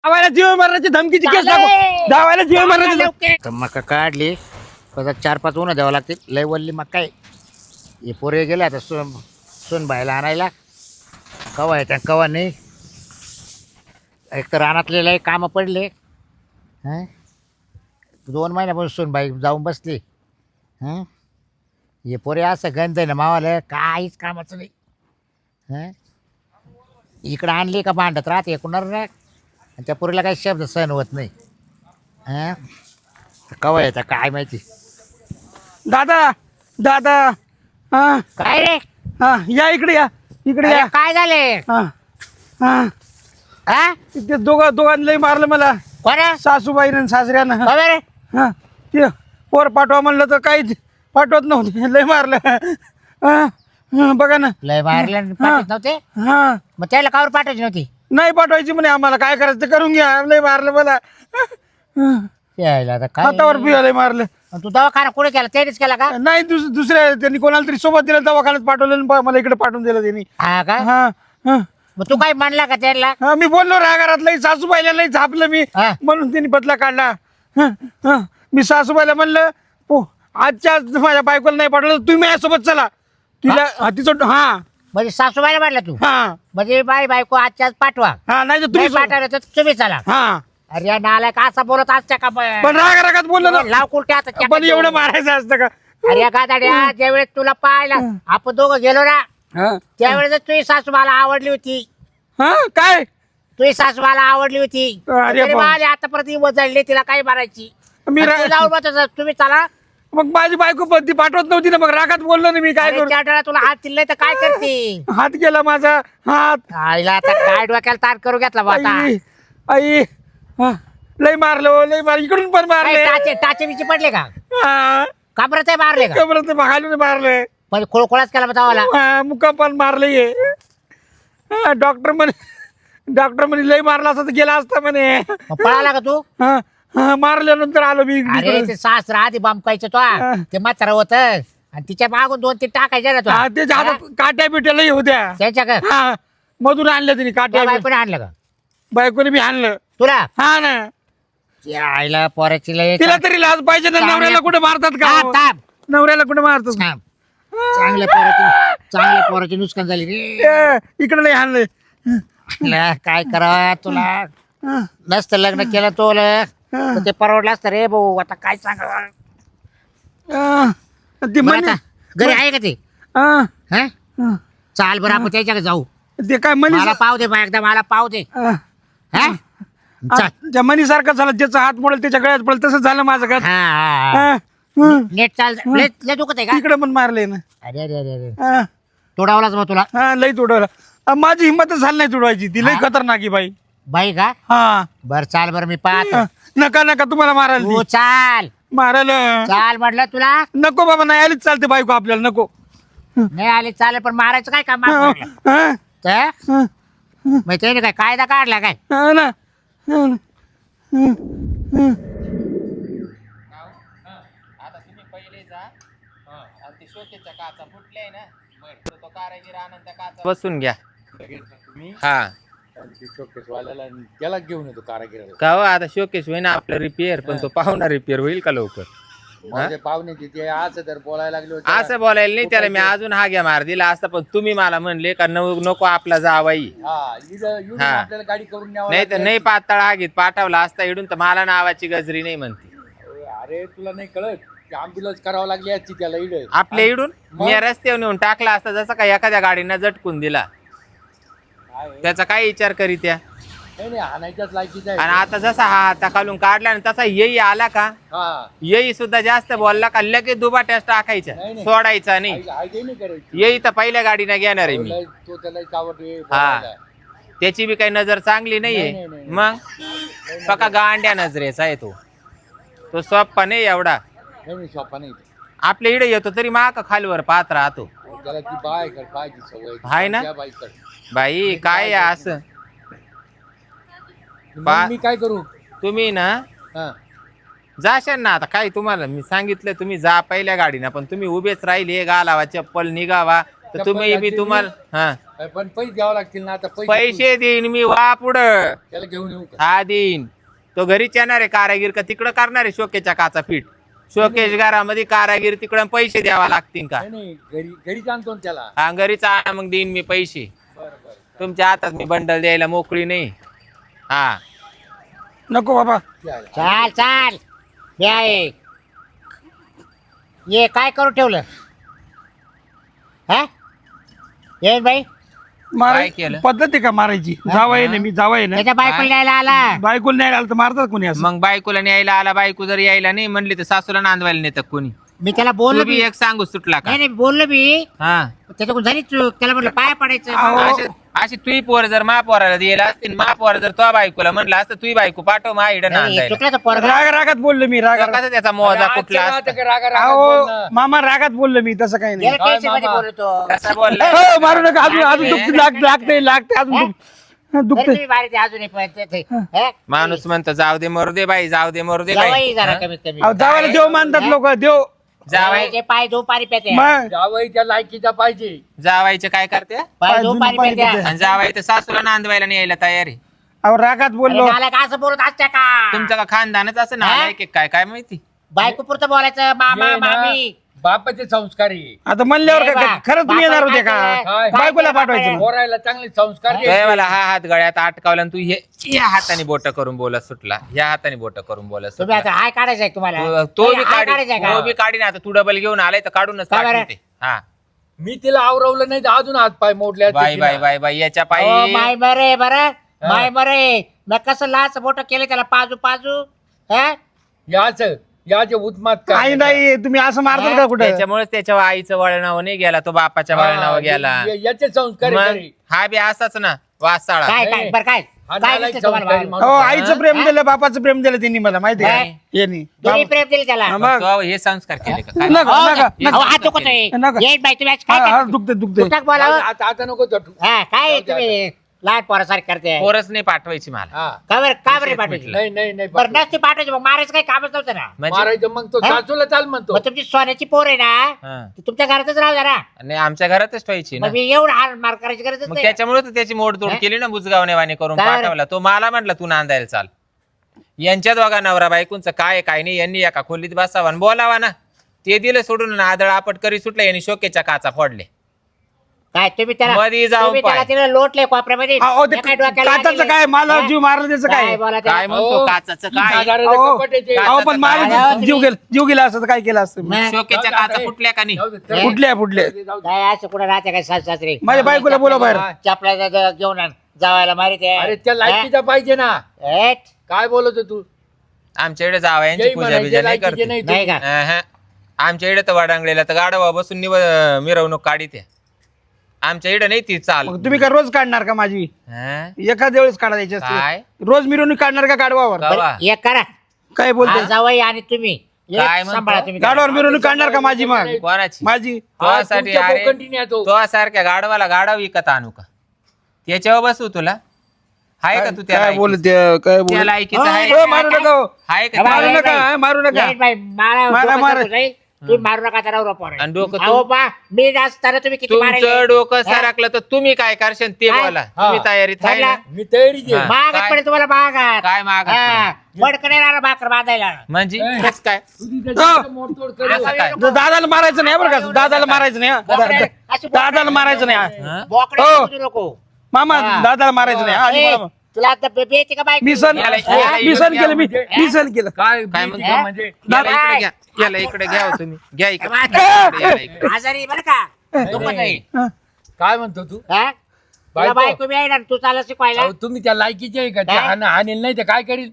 जावायला जीव मारण्याची धमकीची केस टाकू. जावायला जीव मारण्याची तर मका काढली परत 4-5 उन्हा द्यावं लागतील. लय वल्ली मका आहे. हे पोरे गेले आता सोन बायला आणायला. कवा येत्या कवा नाही. एक तर रानातले लय कामं पडले. हां 2 महिन्यापासून सोनबाई जाऊन बसली. हां हे पोरे असं गंध आहे ना मावाला काहीच कामाचं नाही. हां इकडं आणली का भांडत राहते कुणार ना. आणि त्या पोरीला काही शब्द सहन होत नाही. हां कवा येत्या काय माहिती. दादा दादा हा काय रे हा या इकडे या इकडे अरे या. काय झाले हा हा हा ते दोघांना लय मारलं मला. कोण सासूबाईनं आणि सासऱ्यानं. रे हा ते पोर पाठवा म्हणलं तर काहीच पाठवत नव्हते. लय मारलं. हा, हा, बघा ना. लय मारलं पाठवत नव्हते. हा मग त्याला कावर पाठवायची नव्हती. नाही पाठवायची म्हणे आम्हाला. काय करायचं ते करून घ्या. लय मारलं मला. यायला आता काय हातावर पिया लय मारलं. आणि तू दवाखाना कुठे केला त्यानेच केला का. नाही दुसऱ्या त्यांनी कोणाला तरी सोबत दिलं दवाखान्यात पाठवलं आणि मला इकडे पाठवून दिलं त्यांनी. हा का हा हा मग तू काय म्हणला का त्याला. हा मी बोललो रागारात लई सासूबाईला लई झापलं मी. हा. म्हणून त्यांनी बदला काढला. हं, हं. मी सासूबाईला म्हणलं आजच्या आज माझ्या बायकोला नाही पाठवलं तुम्ही माझ्यासोबत चला. तिला हा, तिचं हा म्हणजे सासूबाईला म्हणला तू. हा म्हणजे बायको आजच्याच पाठवा. हा नाही तर नाही तुम्ही पाठवलं तर तुम्ही चला. हा अरे या नालायक असा बोलत असत्या का पण रागात बोललो ना. लाव कुलटे आता पण एवढं मारायचं असतं का. अरे या गादाड्या ज्यावेळेस तुला पाहायला आपण दोघं गेलो ना हा त्यावेळेस तुझी सासू मला आवडली होती. हा काय तुझी सासू मला आवडली होती. अरे तरी बाप. मला आतापर्यंत वजळली तिला काय मारायची. मी आणि तू जाऊन बघ तसं, तुम्ही चला. मग माझी बायको पण ती पाठवत नव्हती ना. मग रागात बोललो ना मी. काय अरे करू. त्या डोळ्यात तुला हात दिले तर काय करते. हात गेला माझा हात. आईला आता काय डोक्याला ताण करू घेतला बा आता. आई आई हा, लय मारलं हो, लय मार इकडून पण काय मारले. टाचे बिचे पडले का. हा काबरत मारले का. कबरत खालून मारले. म्हणजे खोळखोळाच केला बतावाला. मुका पण मारले. डॉक्टर म्हणे लय मारला असता तर गेला असता म्हणे. पळाला का तू. हा, हा, मारल्यानंतर आलो मी अरे इकडे. ते सासरा आधी बंकायचं तो ते म्हातारा होत आणि तिच्या मागून 2-3 टाकायचे ना हा, तो त्याच्या हातात काट्या बिट्या लय होत्या. त्याच्या का हा मधून आणल्या तिने काट्या. बायकोने आणलं का बायकोने बी आणलं. तुला. हा ना. त्या आईला पोराची लय तिला तरी लाज पाहिजे ना. नवऱ्याला कुठे मारतात का. थांब, थांब, नवऱ्याला कुठे मारतात. थांब. चांगल्या पोराची नुकसान झाली रे. इकडे लय आणलंय. ला, काय करा तुला हा, नसतं लग्न केलं तो हा. ते परवडलं असतं रे भाऊ. आता काय सांगा हा. ती म्हणे घरी आहे का ते. हा, हा? हा. चाल बरं आपण त्याच्याकडे जाऊ. ते काय म्हणे मला पाव दे बा एकदा मला पाव दे. हा? चाल. त्या मनीसारखं झालं. ज्याचा हात मोडेल त्याच्या गळ्यात पडेल तसं झालं माझं का. हा, हा, हा. नेट चाल लय दुखत आहे का. इकडे पण मारले ना. अरे अरे अरे अरे हा, तोडावलाच मग तुला. हा, लई तुडवलं. माझी हिंमतच झाली नाही तुडवायची. ती लई खतरनाक आहे बाई. बाई का. हा बर चाल बरं मी पाहतो. नका नका तुम्हाला मारायला तू ती. चाल मारायला चाल म्हटलं तुला. नको बाबा. नाही आलीच चालते बायको आपल्याला. नको. नाही आले चालेल पण मारायचं काय काम हा, हा, तर हा, मग त्याने काय कायदा काढला काय. हा ना. हा ना. हा, हा. आता तुम्ही पहिले जा आणि ते शोकेच्या काचा फुटले ना तो कारागीर आनंद त्या काचा बसून घ्या. हा शोकेसवाल्याला त्याला घेऊन येतो कारागिराला. का हो आता शोकेश होईना आपलं रिपेअर पण तो पाहुणा रिपेअर होईल का लवकर. माझे पाहुणे तिथे आज तर बोलायला लागले होते. असं बोलायला नाही त्याला मी अजून हा घ्या मार दिला असता पण तुम्ही मला म्हणले का नको आपला जावाई. हा इथं हा. आपल्याला गाडी करून न्यावं नाही तर लागेल. नाही पातळ आगीत पाठवला असता इडून तर मला नावाची गजरी नाही म्हणते. अरे तुला नाही कळत अँब्युलन्स करावं लागली असती त्याला इड. आपल्या इडून मी रस्त्यावर नेऊन टाकला असता जसं का एखाद्या गाडीनं झटकून दिला त्याचा काय विचार करीत या. नाही नाही हाणायच्याच लायकीच आहे. आणि आता जसा हा हाता खालून काढला आणि तसा येई आला का हा येई सुद्धा जास्त बोलला का लगेच दुबाट्यास टाकायच्या नाही, नाही. सोडायचा नाही. आयडिया नाही करायची. येई तर पहिल्या गाडीनं घेणार आहे मी. तो त्याला आवडते हा त्याची बी काही नजर चांगली नाही, नाहीये. नाही, नाही. मग पका गांड्या नजरेचा आहे तो सोप्पा नाही एवढा. नाही शॉपा नाही आपल्या इडे येतो तरी माग खालवर पाहत राहतो. त्याला ती बाय कर पाहिजे सवय हाय ना? त्या बाई कर. बाई काय आहे असं मग मी काय करू. तुम्ही ना हा जाशाल ना आता काय तुम्हाला मी सांगितलं तुम्ही जा पहिल्या गाडीनं पण तुम्ही उभेच राहिले गालावा चप्पल निघावा तर चप्पल तुम्ही मी घातली तुम्हाला हा पण पैसे द्यावं लागतील ना आता पैसे देईन मी वा पुढं त्याला घेऊन येऊ का हा देईन. तो घरीच येणार आहे कारागीर का तिकडं करणार आहे शोकेच्या काचा फिट. शोकेश घरामध्ये कारागीर तिकडं पैसे द्यावा लागतील का? नाही घरी जाणतो ना त्याला. हा घरीच आणा मग देईन मी पैसे. बरं बरं तुमच्या हातात मी बंडल द्यायला मोकळी नाही. हा नको बाबा. द्यायला. चाल चाल हे आहे. ये काय करून ठेवलं हा ये बाई माराय केलं? पद्धत आहे का मारायची? जावाय ना मी जावाय ना. त्याच्या बायकोला न्यायला आला. बायकोला नाही आलं तर मारतात कोणी असं? मग बायकोला न्यायला आला. बायको जर यायला नाही म्हणली तर सासूला नांदवायला नेतात कोणी. मी त्याला बोललो तू बी बी. एक सांगू सुटला का? नाही नाही बोललो बी. हा त्याच्याकडून झाली चूक. त्याला म्हटलं पाय पडायचं. अहो, अशी तुही पोर जर महापौराला दिला असतील, महापौर जर तो बायकोला म्हणलं असतं तुही बायको पाठव मा इडं नाही, नांदायला. चुकला तो पोरगा. राग रागात बोललो मी राग कसा त्याचा मोजा अरे कुठला आजच्या असता? गावात रागा रागा अहो बोलणं. मामा रागात बोललो मी तसं काही नाही. गेल्या काय केसमध्ये मामा? बोलतो. कसा बोलला? हो, मारू नका अजून अजून लागते अजून तरी दुखते. तुम्ही मारते अजूनही पण ते- हे? माणूस म्हणतो जाऊ दे मरू दे बाई, जाऊ दे मरू दे बाई. जावई जरा कमीत कमी. जावायला देव मानतात लोक देव. जावईचे पाय धो पाणी पेते. मग जावई त्या लायकीचा पाहिजे. जावायचे काय करते पाय धो पाणी पेते. आणि जावाय तर सासूला नांदवायला न्यायला तयार आहे. अहो रागात बोललो. मला का असं बोलत असत्या का? तुमचं का खानदानच असं ना हा? काय काय माहिती. बायको पुरतं बोलायचं मामा हे ना, मामी. बापाचे संस्कार आहे. आता म्हणल्यावर हे काय बा, खरंच तुम्ही येणार होते का? काय? बायकोला पाठवायचं ना. पोरायला चांगले संस्कार तो द्यायचे. मला हा हात गळ्यात अटकावला आणि तू या हाताने बोट करून बोलत सुटला. या हाताने बोट करून बोलत तुम्ही सुटला. आता हाय काढायचंय तुम्हाला. तो बी हाय काढायचंय का? तो बी काढीन. आता तू डबल घेऊन आलाय तर काढूनच का बरं? टाकीन ते. हा मी तिला आवरवलं नाही तर अजून हात पाय मोडले बाई बाई बाई बाई याच्या अहो, पायी माय मरे बरं माय मरे न कसं लाच मोठं केलं त्याला पाजू पाजू. हा? याचे उत्मात काही नाही तुम्ही असं मारतात का कुठं? त्याच्यामुळेच त्याच्या आईचं वळणावर नाही गेला, तो बापाच्या वळणावर गेला. याचे संस्कार आहे मग खरे. हा बी असाच ना वासाळा. काय काय बरं काय हा काय नालायक दिसतंय तुम्हाला संस्कारी बाहेर? माणूस. हो आईचं प्रेम दिलं बापाचं प्रेम दिलं त्यांनी मला माहिती काय? आहे यांनी. दोन्ही प्रेम दिले त्याला. हा, अहो, मग तो हे संस्कार केले का काय? नका नका अहो, हात दुखतोय. नका. ये बाई तुम्ही आज काय हा, हा, करता? दुखते दुखते. कुठं बोलावं? आता नको चटू. हा काय तुम्ही लहान पोरासारखं करते. पोरच नाही पाठवायची मला. हा का बरं का बरं विषय पाठवायची? मिटला. नाही बरं नसती पाठवायची मग मारायचं काही कामच नव्हतं ना. म्हणजे मारायचं मग तो हा? सासूला चाल म्हणतो. मग तुमची सोन्याची पोर आहे ना हा. ती तुमच्या घरातच राहू द्या ना. आणि आमच्या घरातच ठेवायची ना. मग मी एवढं हार मार करायची गरजच मग नाही. त्याच्यामुळे तर त्याची मोडतोड हा? केली ना बुजगावनेवाने करून काय बरं? पाठवला. तो मला म्हटला तू नांदायला चाल. यांच्या दोघा नवरा बायकोंचं काय काय नाही. यांनी एका खोलीत बसावा आणि बोलावा ना. ते दिलं सोडून आदळ आपट करी सुटला. यांनी शोकेच्या काचा फोडले. काय तुम्ही त्याला मध्ये जाऊन तुम्ही त्याला पाय. तिला लोटले कोपऱ्यामध्ये. अहो ते त्या काय डोक्याला काचाचं लागले? काय मला हा? जीव मारला त्याचं काय काय? बोला काय त्याला? म्हणतो काचाचं काय? साधारण अहो, कपट आहे ते. काय? अहो पण काय? मला जीव गेला असतं तर काय केलं असतं मी? मग शोकेच्या काचा फुटल्या का नाही? जाऊ दे, हे? फुटल्या फुटल्या काय असं कुठं राहते काय सास सासरे? माझ्या बायकोला बोला बाहेर. चपला घेऊन आण. जावायला मारित अरे त्या लायकीचा पाहिजे ना. काय बोलत तू? आमच्याकडे जावयांची जय पूजा म्हणायचे, बिजा नाही लायकीचे करते. नाही नाही का? अहं. आमच्या इकडे तर वाडांगलेला तर गाडवा बसून मिरवणूक काढीते. आमच्या इकडे नाही ती चाल. मग तुम्ही का रोज काढणार का माझी? हं? एखाद्या वेळेस काढायची काय? असते रोज मिरवणूक काढणार का गाडवावर? गावा. एक करा काय बोलते? जावई आणि तुम्ही एक काय म्हणतो? सांभाळा तुम्ही. गाडवावर मिरवणूक काढणार का माझी मग? कोणाची? माझी हा, तुझ्यासाठी तुमच्या अरे बोकंडीने येतो. तो सारख्या गाडवाला गाडा विकत आणू का? त्याच्यावर बसू तुला? हाय का तू त्या काय लायकीचा? बोलते काय त्या बोलते? लायकीचा आहे? हो, मारू नका हो. आहे का? मारू बाई, नका बाई. मारू नका. नाही बाई, मारा मारा, डोकं मारा. चालू नाही. तुम्ही मारू नका त्याला रोपावर. आणि डोकं अहो बा मी असताना तुम्ही किती तुमचं मारायले? डोकं हा? सारखलं तर तुम्ही काय करशाल ते काय? बोला. हा. तुम्ही तयारीत आहे ना? मी तयारी हा. मागात काय? पडेल तुम्हाला मागात. काय मागात हा. बडकं राहणार भाकर बांधायला. म्हणजे ए. कसं काय? मोडतोड करू. असं काय? दादाला मारायचं नाही बरं का? दादाला मारायचं नाही हा. अशी दादाला मारायचं नाही हा. हं? बोकडे हो. बोलू नको. मामा हा. दादाला मारायचं नाही हा. ए, आणि मला- तुला आता बेबी येते का बाई? मी सण याला- मी सण केलं मी सण केलं. काय काय भीती म्हणतो? का म्हणजे याला काय? इकडे घ्या. याला इकडे घ्या हो तुम्ही. घ्या इकडे. बाई. याला इकडे. आजारी बरं का दुखत नाही. हा. काय म्हणतो तू? हा? तुला बायको. बायको बी आहे ना तू चालला शिकवायला. अहो, तुम्ही त्या लायकीचे आहे का? त्या काय? हाणेल नाही तर काय करील?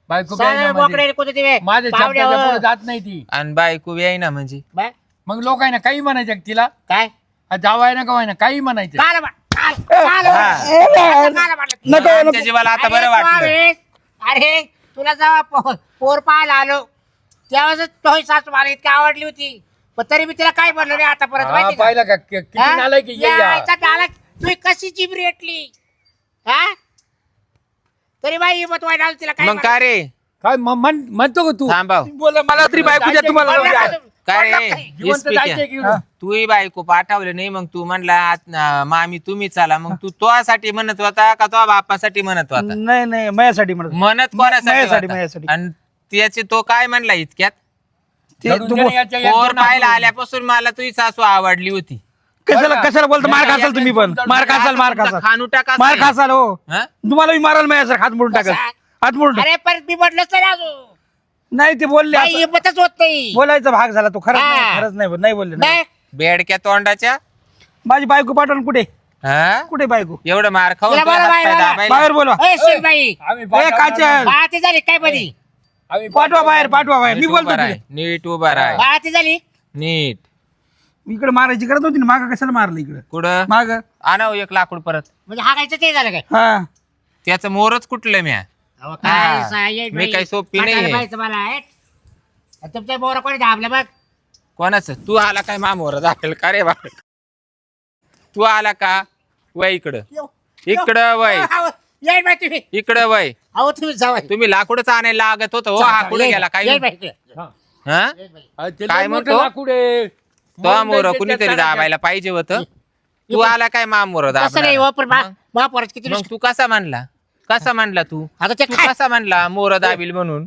बायको बी आहे ना सगळे म्हणजे. बोकडे कुठे दिवे माझ्या पावडे शब्दाच्या हो. पुढे जात नाही ती. आणि बायको बी आहे ना म्हणजे बा- मग लोक आहे ना काही म्हणायचं का तिला? काय जावाय ना का ना काही म्हणायचं. काल बा- काल- काल बा- हा. काल म्हटलं. नको आमच्या जीवाला आता अरे बरं तू वाटलं. आवेस. अरे तुला जेव्हा पोर पाहायला आलो तेव्हाच तोही सासू मला इतकी आवडली होती पण तरी मी तिला काय म्हणलो नाही आतापर्यंत हा, माहिती का? पाहिलं का किती हा? नालायक आहे या, या. याचा नालायक. तू कशी जीभ रेटली हा तरी बाई हिंमत व्हायला आली तिला काय मग काय रे काय म्हणतो का तू? थांबाव बोला मला तरी बायको द्या तुम्हाला म्हणलं? काय रे म्हणलं? जिवंत इस्पिक जायचंय आहे. की इकडून? तूही बायको पाठवले नाही मग तू म्हणला मामी तुम्ही चला मग तू तोसाठी म्हणत होता का तो बापासाठी म्हणत होता नाही नाही माझ्यासाठी म्हणत म्हणत कोणासाठी माझ्यासाठी. होता? आणि त्याचे तो काय म्हणला इतक्यात ते धरून तू दे ना याच्या एक पोर दोन पाहायला हात. आल्यापासून मला तुझी सासू आवडली होती कशाला बोलतो मार खासाल तुम्ही पण मार खासाल खानुटा का मार खासाल हो हा? तुम्हाला मी माराल माझ्यासारखं हात मोडून टाकल हात मोडून टाक. अरे पण मी म्हटलं तर अजून नाही ते बोलले काही असं. हिंमतच होत नाही. बोलायचा भाग झाला तो खरंच नाही हा. खरंच नाही बोलले नाही. नाही बेडक्या तोंडाच्या माझी बायको पाठवून कुठे हा? कुठे बायको एवढं मार खाऊन तिला तुला बोला हातपाय बाहेर, दाबायला. बाहेर बोलवा ए, शिरबाई आम्ही ए पाठवणार काच्या नाही. बाळाती झाली काय बधी आम्ही पाठवा बाहेर मी नीट बोलतो उभा राह, तिला. नीट उभा राह बाळाती झाली नीट इकडे मारायची गरज होती ना मागं कशाला मारलं इकडे कुठं माग आणाव एक लाकूड परत म्हणजे हागायचं ते झालं काय हा त्याचं मोरच कुठलं म्या अहो, हा. साहेब, मी काही सोपी पाठायला नाहीये. पाहिजे मला हे. तुमच्या मोर कोणी दाबलं बघ कोणाच तू आला काय मामोर दाखल का रे बाप तू आला का वय इकडं वय अहो, येईल बाई तुम्ही इकडं वय अहो तुम्ही जावा तुम्ही लाकूडच आणायला लागत होतं हो हा कुठे गेला काय येईल बाई इकडे. हा. हा अरे ते काय लय म्हणतो? मोठं लाकूड आहे. तो म्हणून मोर त्याच्या कुणीतरी तळाच्या- दाबायला पाहिजे होतं तू आला काय मामोर कसं नाही हो, पण महापौरात किती मग तू कसा म्हणला तू आता ते तू काय? कसा म्हणला मोर दाबील म्हणून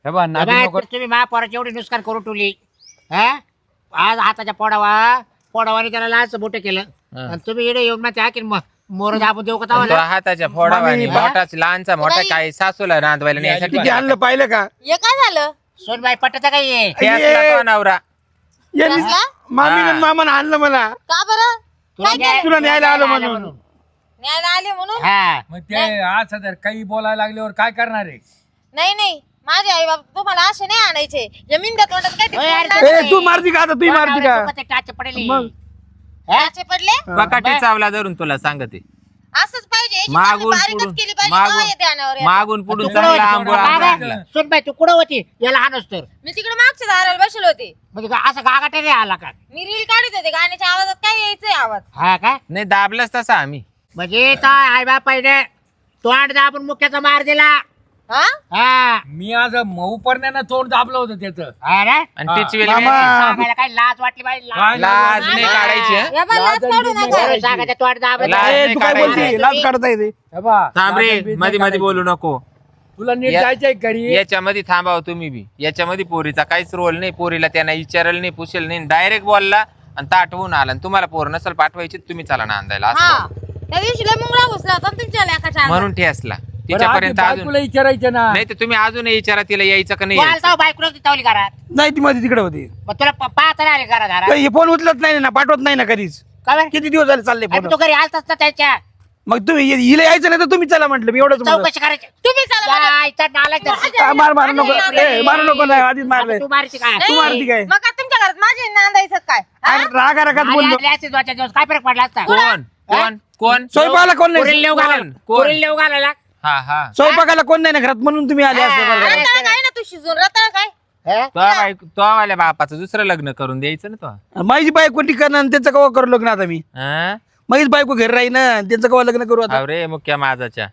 हे बघ, नादी बाई, नको. तुम्ही महापौराची एवढी नुकसान करून ठेवली हा आज हाताच्या पोडावाने त्याला लाच मोठं केलं हा. आणि तुम्ही इकडे येऊन मग त्या की मोर दाबून देऊ का तो तावाला? हाताच्या फोडावानी मामी, मोठाच लहानचा मोठा बाई. काय सासूला नांदवायला न्यायसाठी किती आणलं पाहिलं का हे काय झालं सोनबाई पटत काय हे? त्यासला तो नवरा यांनी कसला? मामीने हा. मामानं आणलं मला का बरं तुला न्याय- तुला न्यायला आलो न्यायला म्हणून. न्यायला आले म्हणून हा मग ते आज जर काही बोलायला लागल्यावर काय करणार आहे नाही माझे आई बाप तुम्हाला असे नाही आणायचे जमीन तोंडात काय ते ओय, अरे, बोलणार ए नाही. तू मारती का आता तू मारती का डोक्यात टाच पडेल मग? हा? काचे पडले बकाटी चावला धरून तुला सांगते असंच पाहिजे याची मागून चांगली बारीकच पुढून केली पाहिजे तेव्हा येते अनावर येते. मागून पुढून तू कुठं चांगला होती? आंबोळा बाबा, आणला. सोनबाई तू कुठं होती याला आणस तर मी तिकडे मागच्या दाराला बसले होते म्हणजे का असं गागाटे नाही आला का मी रील काढत होते गाण्याच्या आवाजात काय यायचंय आवाज हा का नाही दाबलाच तसा आम्ही म्हणजे आई बाप पाहिजे तोंड दाबून मुख्याचा मार दिला हा हा मी आज मऊ परण्यानं तोंड दाबलं होतं त्याचं अरे आणि हा. तिची वेळ मामा. वेगळी. सांगायला काय लाज वाटली पाहिजे काय लाज नाही मामा. काढायची हं? या बा, लाज लाज काढू आणि नका बिजनेस. सांगायचं तोंड दाबलं लाज ए नाही तू काय काढायची. बोलते लाज काढता येते हे बा, थांब रे लाजन बीज मध्ये नाही मध्ये बोलू नको तुला नीट या- जायचंय घरी याच्यामध्ये थांबाव तुम्ही बी याच्यामध्ये पोरीचा काहीच रोल नाही पोरीला त्यांना विचारलं नाही पुशेल नाही डायरेक्ट बोलला आणि ताटवून आला आणि तुम्हाला पोर नसल पाठवायची तुम्ही चला नांदायला असं हा बोलला. त्या दिवशी लय मुंगळा घुसला होता ना तुमच्या लेकाच्या अंगात. म्हणून ठेसला बरं, आधी तिच्यापर्यंत अजून बायकोला विचारायचं ना नाही तर तुम्ही अजून विचारा तिला यायचं का नाही तू यायचं. आलता बायकोला तावली घरात नाही ती मध्ये तिकडे होती मग तुला पाहता नाही आले घरात घरात हे फोन उचलत नाही ना पाठवत नाही ना कधीच का बरं? किती दिवस झाले चालले अरे फोन तू घरी आलताच ना त्याच्या मग तुम्ही हिला यायचं नाही तर तुम्ही चला म्हटलं मी एवढंच म्हणलं. चौकशी करायची तुम्ही चला माझ्या- जायचा नालायक तर. आ, मारू नको ए, मारू नको नाही आधीच मारलंय आता तू मारची काय तू मारती काय मग काय तुमच्या घरात माझे नांदायचं काय हा? अरे रागा रागात आली बोललो आली असती दोनच्या दिवस काय फरक पडला असता कोण कोण कोण स्वयंपाकाला कोण पुरील नाही लेव कोण? घालायला कोण? पुरील लेव घालायला हा हा स्वयंपाकाला कोण नाही ना घरात म्हणून तुम्ही आले असते हा. बरं. रताळा काय ना तू शिजून रताळा काय हे? तो वाल्या बापाचं दुसरं लग्न करून द्यायचं ना तो माझी बायको ठिकाण आणि त्यांचं कवा करू लग्न आता मी हा? माझीच बायको घरी राही ना त्यांचं कवा लग्न करू आता अरे मुख्य माझाच्या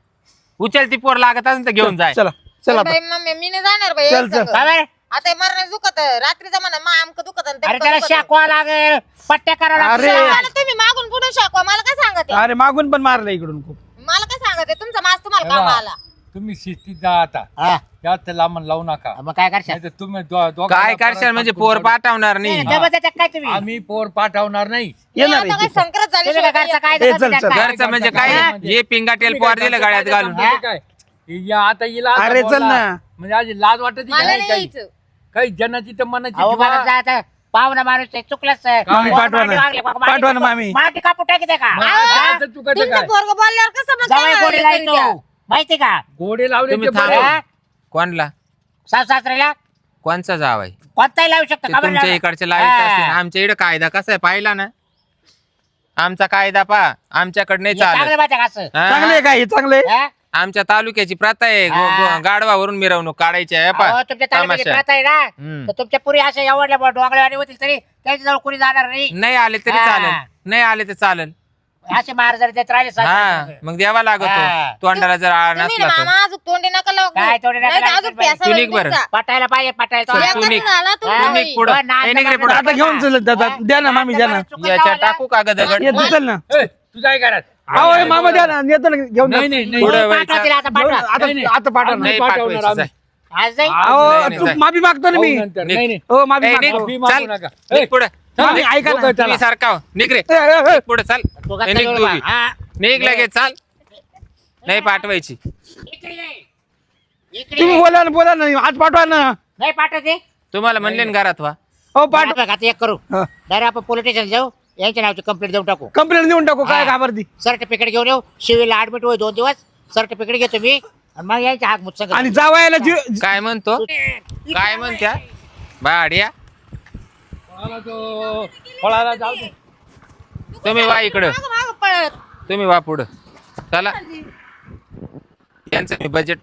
उचल ती पोर लागत असेल तर घेऊन जाय चला चला आता बाई मम्मी मी नाही जाणार बाई चल, एक चल. संग. काय बरं? आता मरण दुखत रात्रीचा म्हणा मा आमक दुखत आणि अरे तेमकं त्याला दुखत. शाकवा लागेल पट्ट्या करावं अरे. लागतील. मला तुम्ही मागून पुढे शाकवा मला काय सांगत आहे? अरे मागून पण मारलं इकडून खूप मला काय सांगत आहे? तुमचा मास तुम्हाला हे काम बा, आला तुम्ही शिस्तीत जा आता हा. त्यात लांब लावू नका मग काय करशाल नाहीतर तुम्ही दोघांना काय परत करशाल म्हणजे पाठवून पोर पडू. पाठवणार नाही जबरदस्त आहे काय तुम्ही आम्ही पोर पाठवणार नाही येणार आता काय आहे. संक्रांत झाली तुम्ही काय करता काय ए, चल, करता चल. काय? घरचं म्हणजे काय हा? हे पिंगाटेल पोर दिलं गळ्यात घालून म्हणजे काय या आता हिला आता अरे, चल बोलला. ना. म्हणजे आज लाज वाटत मला काही नाही काही यायचं काही जनाची तर मनाची अहो जीवा- मला जायचं पाहुणा माणूस आहे, चुकलंच आहे. मामी पोर पाठवा ना. मांडी वागली, मांडी पाठवा ना, कापू- मामी. मांडी कापू टाकी का मग जायचं तू कसं तुमचं काय पोरग बोलल्यावर कसं मग जवळ काय गोडी करीत लावतो द्या? माहिती का घोडे लावले तुम्ही ते बरे. थांबा. कोणला सासू सासऱ्याला कोणचा जाव आहे कोणताही लावू शकतो ते का बरं तुमच्या लावला? इकडचे लाईट हा. असतील आमच्या इकडे कायदा कसा आहे पाहिला ना आमचा कायदा पा आमच्याकडे नाही हे चांगलं चालत माहिती आहे का असं? हा? चांगले काय चांगले हा? आमच्या तालुक्याची प्रथा आहे हा. गाडवावरून मिरवणूक काढायची आहे अहो, पा तुमच्या तालुक्याची तमाशा. प्रथा आहे ना हम्म. तर तुमच्या पुरी अशा एवढल्या डोंगरवाणी होतील तरी त्याच्याजवळ कोणी जाणार नाही नाही आले तरी हा. चालेल नाही आले तर चालेल असे मार जर देत राहिले हा मग द्यावा हा. लागतो तोंडाला जर आळ तुम्ही नसला ना तर मामा अजून तोंडी नका लावू. काय तोंडी नका नाही तर लावू, अजून बाई. प्यासा तू होईल निघ बरं. तुमचा. पटायला पाहिजे पटायला चल, एकदाच तू निघ. झाला तू निघ तुम्ही. पुढं. बरं, नाच ए, निघ रे नका पुढं. आता घेऊन चल द्या ना मामी द्या ना याच्या टाकू का गं दगड ये तू चल ना ए, तू काय करत अहो हे मामा द्या ना येतो ना घेऊन जा. नाही नाही नाही पुढं हो, व्हायचं. पाठवा तिला आता घेऊन पाठवा. आता नाही, नाही. आता पाठवा ना. नाही पाठवणार पाठवायचं आम्ही. जाय. आज जाईल अहो नाही, तू नाही. माफी मागतो ना पाहू मी नंतर. निघ. नाही नाही हो माफी ए, मागतो. निघ. माफी चाल. मागू नका. निघ ए, पुढं. मामी ऐका ना. तुम्ही सारखा हो. निघ रे ए, ए, ए. पुढे चाल तू ए, का निघ तयार दोघी. बा? हा. निघ लगेच चाल नाही पाठवायची इकडे ये. इकडे तुम्ही ये. बोला ना आज पाठवा ना नाही पाठवते तुम्हाला म्हणले ना घरात व्हा हो पाठवा आता एक करू डायरेक्ट आपण पोलीस स्टेशन जाऊ यांच्या नावाची कंप्लेंट देऊन टाकू कंप्लेंट देऊन टाकू काय हा. घाबरती सर्टिफिकेट घेऊन येऊ सिव्हिलला ऍडमिट होईल 2 दिवस सर्टिफिकेट घेतो मी आणि मग यांच्या हात मुत्संग आणि जावायला जी- काय म्हणतो काय म्हणत्या भाड्या फळाला तो फळाला जाऊ दे. तुम्ही वा इकडं मागं मागं पळत. तुम्ही वा पुढं चला यांचं मी बजेट